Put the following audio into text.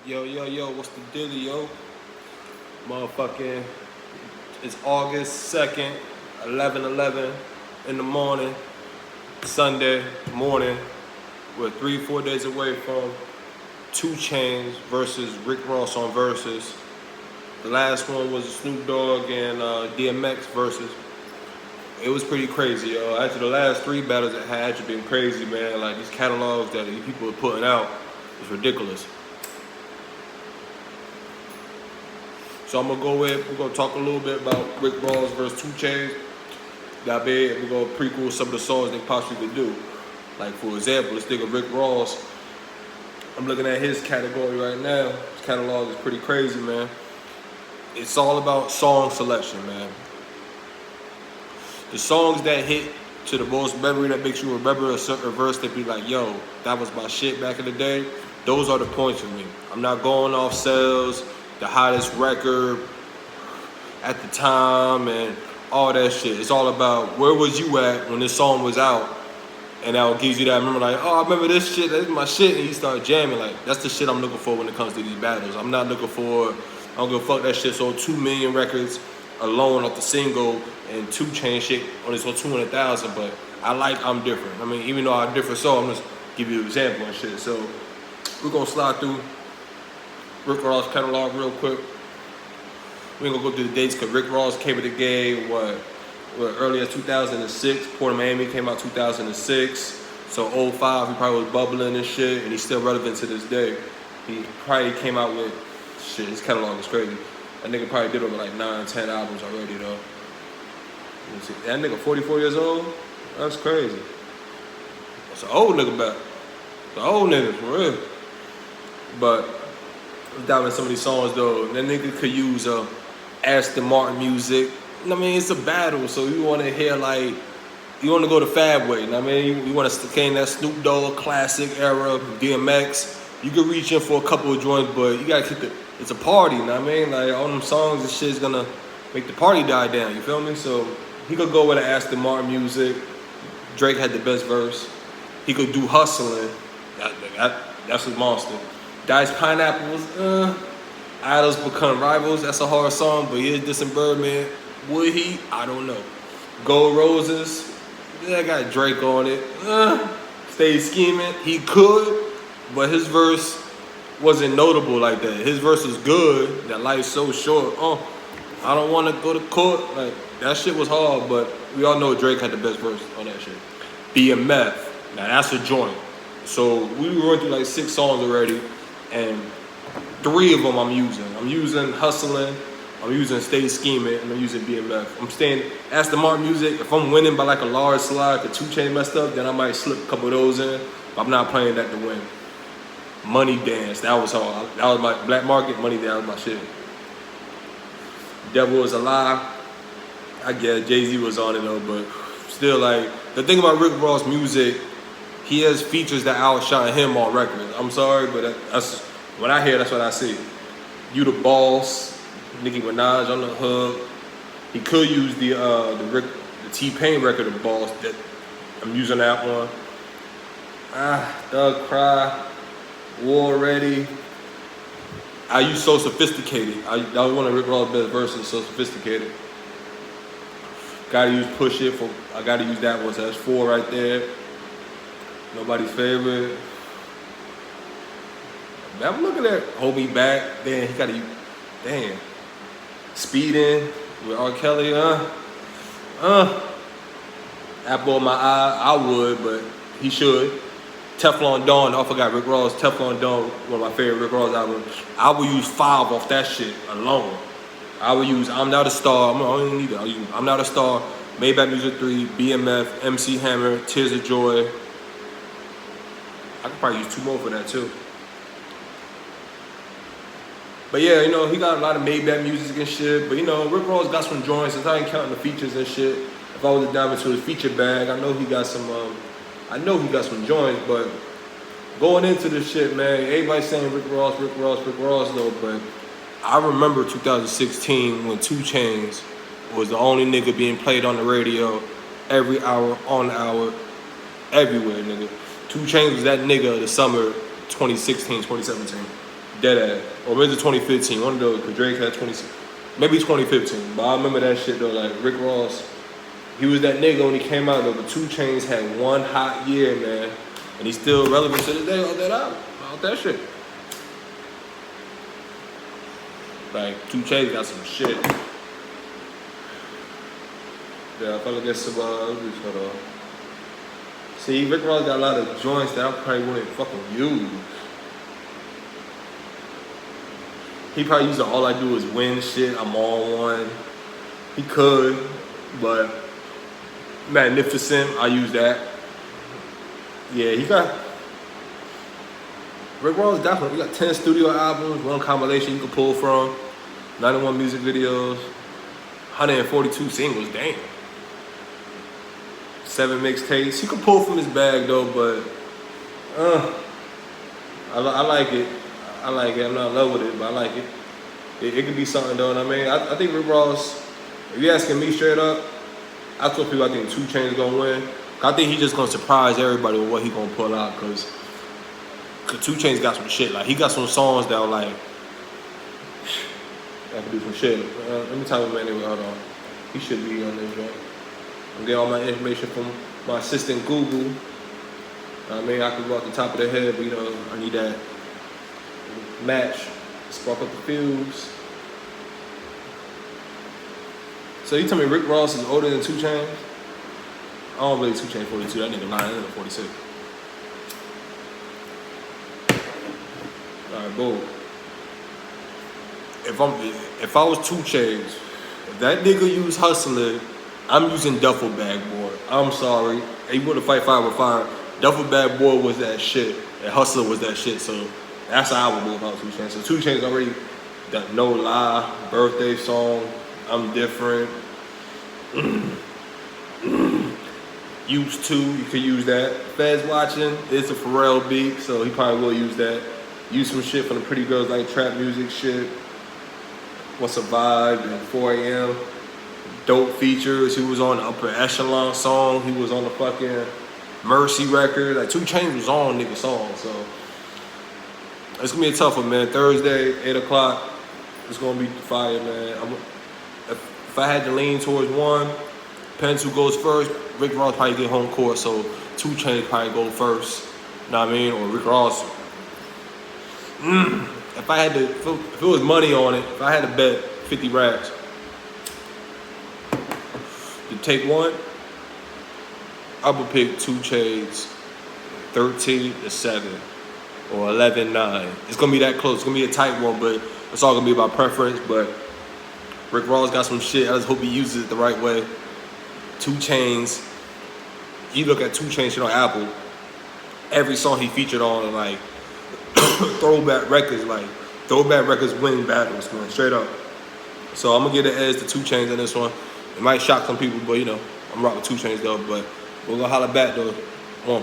Yo, what's the dealie, yo? Motherfucking, it's August 2nd, 11:11 in the morning, Sunday morning. We're 3-4 days away from 2 Chainz versus Rick Ross on Verzuz. The last one was Snoop Dogg and DMX versus. It was pretty crazy, yo. Actually, the last 3 battles that had actually been crazy, man. Like, these catalogs that these people are putting out is ridiculous. So I'm gonna we're gonna talk a little bit about Rick Ross versus 2 Chainz. That big, we're gonna prequel some of the songs they possibly could do. Like, for example, let's think of Rick Ross. I'm looking at his category right now. His catalog is pretty crazy, man. It's all about song selection, man. The songs that hit to the most memory, that makes you remember a certain verse, that be like, yo, that was my shit back in the day. Those are the points for me. I'm not going off sales, the hottest record at the time, and all that shit. It's all about where was you at when this song was out, and that gives you that memory. Like, oh, I remember this shit. That's my shit, and you start jamming. Like, that's the shit I'm looking for when it comes to these battles. I'm not looking for. I don't give a fuck that shit sold 2 million records alone off the single, and 2 Chainz shit only sold 200,000. But I'm different. I mean, even though I differ, so I'm just give you an example and shit. So we're gonna slide through Rick Ross catalog real quick. We ain't gonna go through the dates because Rick Ross came into the game early as 2006. Port of Miami came out 2006. So 05, he probably was bubbling and shit, and he's still relevant to this day. He probably came out with shit. His catalog is crazy. That nigga probably did over like 9-10 albums already though. Let's see. That nigga 44 years old. That's crazy. That's an old nigga back. The old niggas for real. But down in some of these songs though, that nigga could use Aston Martin music. I mean, it's a battle, so you want to hear like, you want to go the Fab way. I mean, you want to stay in that Snoop Dogg classic era, DMX. You could reach in for a couple of joints, but you gotta keep it. It's a party, you know what I mean? Like, all them songs and shit is gonna make the party die down. You feel me? So he could go with the Aston Martin music. Drake had the best verse. He could do Hustling. That's his monster. Diced Pineapples, Idols Become Rivals, that's a hard song, but here's Dissing Birdman. Would he? I don't know. Gold Roses, I got Drake on it. Stay Scheming, he could, but his verse wasn't notable like that. His verse is good, that life's so short. I don't want to go to court. Like, that shit was hard, but we all know Drake had the best verse on that shit. BMF, now that's a joint. So we went through like 6 songs already, and 3 of them I'm using. I'm using Hustling, I'm using Stay Scheming, and I'm using BMF. I'm staying Aston Martin music. If I'm winning by like a large slide, the 2 Chainz messed up, then I might slip a couple of those in. But I'm not playing that to win. Money Dance, that was hard. That was my Black Market. Money Dance was my shit. Devil Is a Lie. I guess Jay-Z was on it though, but still, like, the thing about Rick Ross music, he has features that outshine him on records. I'm sorry, but that's when I hear, that's what I see. You the Boss, Nicki Minaj on the hook. He could use the T-Pain record, The Boss. That I'm using that one. Thug Cry, War Ready. I use So Sophisticated. That was one of Rick Ross' best verses, So Sophisticated. Gotta use Push It I gotta use that one. So that's 4 right there. Nobody's Favorite. I'm looking at Hold Me Back. Damn, he gotta use. Damn. Speeding with R. Kelly. Apple in My Eye. I would, but he should. Teflon Dawn. I forgot Rick Ross. Teflon Dawn, one of my favorite Rick Ross albums. I would use 5 off that shit alone. I would use I'm Not a Star. I don't even need that. I'll use I'm Not a Star. Maybach Music 3. BMF. MC Hammer. Tears of Joy. I could probably use 2 more for that too. But yeah, you know, he got a lot of Maybach music and shit. But you know, Rick Ross got some joints. Since I ain't counting the features and shit, if I was to dive into his feature bag, I know he got some joints. But going into this shit, man, everybody's saying Rick Ross though. But I remember 2016 when 2 Chainz was the only nigga being played on the radio every hour, on the hour, everywhere, nigga. 2 Chainz was that nigga of the summer 2016, 2017. Dead ass. Or was it 2015? One of those, because Drake had maybe 2015. But I remember that shit though, like Rick Ross, he was that nigga when he came out though, but 2 Chainz had one hot year, man. And he's still relevant to this day on that album, on that shit. Like, 2 Chainz got some shit. Yeah, if I look at some, hold on. See, Rick Ross got a lot of joints that I probably wouldn't fucking use. He probably used to all I do is win shit, I'm on one. He could, but Magnificent, I use that. Yeah, he got, Rick Ross definitely, he got 10 studio albums, 1 compilation you can pull from, 91 music videos, 142 singles, damn. 7 mixtapes. He could pull from his bag though, but I like it. I like it. I'm not in love with it, but I like it. It could be something though. And I mean, I think Rick Ross. If you're asking me straight up, I told people I think 2 Chainz gonna win. I think he's just gonna surprise everybody with what he gonna pull out, cause 2 Chainz got some shit. Like he got some songs that are like, I can do some shit. Let me tell him anyway. Hold on. He should be on this joint. I'm getting all my information from my assistant Google. I mean, I can go off the top of the head, but you know, I need that match, spark up the fuse. So you tell me Rick Ross is older than 2 Chainz? I don't believe 2 Chainz 42. That nigga lying. That nigga 46. All right, boom. If I was 2 Chainz, if that nigga used Hustler, I'm using Duffel Bag Boy. I'm sorry. He want to fight fire with fire. Duffel Bag Boy was that shit. And Hustler was that shit. So that's how I would move out 2 Chainz. So 2 Chainz already that No Lie, birthday song, I'm Different. Used To, you could use that. Feds Watching, it's a Pharrell beat, so he probably will use that. Use some shit from the Pretty Girls like trap music shit. What's a Vibe and 4 a.m. Dope features. He was on the Upper Echelon song. He was on the fucking Mercy record. Like 2 Chainz was on nigga song. So it's gonna be a tough one, man. Thursday, 8 o'clock. It's gonna be fire, man. If I had to lean towards one, depends who goes first. Rick Ross probably get home court, so 2 Chainz probably go first. You know what I mean? Or Rick Ross. If I had to, if it was money on it, if I had to bet 50 racks to take one, I would pick 2 Chainz 13-7 or 11-9. It's gonna be that close. It's gonna be a tight one, but it's all gonna be about preference. But Rick Ross got some shit. I just hope he uses it the right way. 2 Chainz. You look at 2 Chainz shit on Apple. Every song he featured on, like throwback records, win battles, man, straight up. So I'm gonna give the edge to 2 Chainz in this one. It might shock some people, but you know, I'm rocking 2 Chainz though. But we're gonna holler back though. Come on.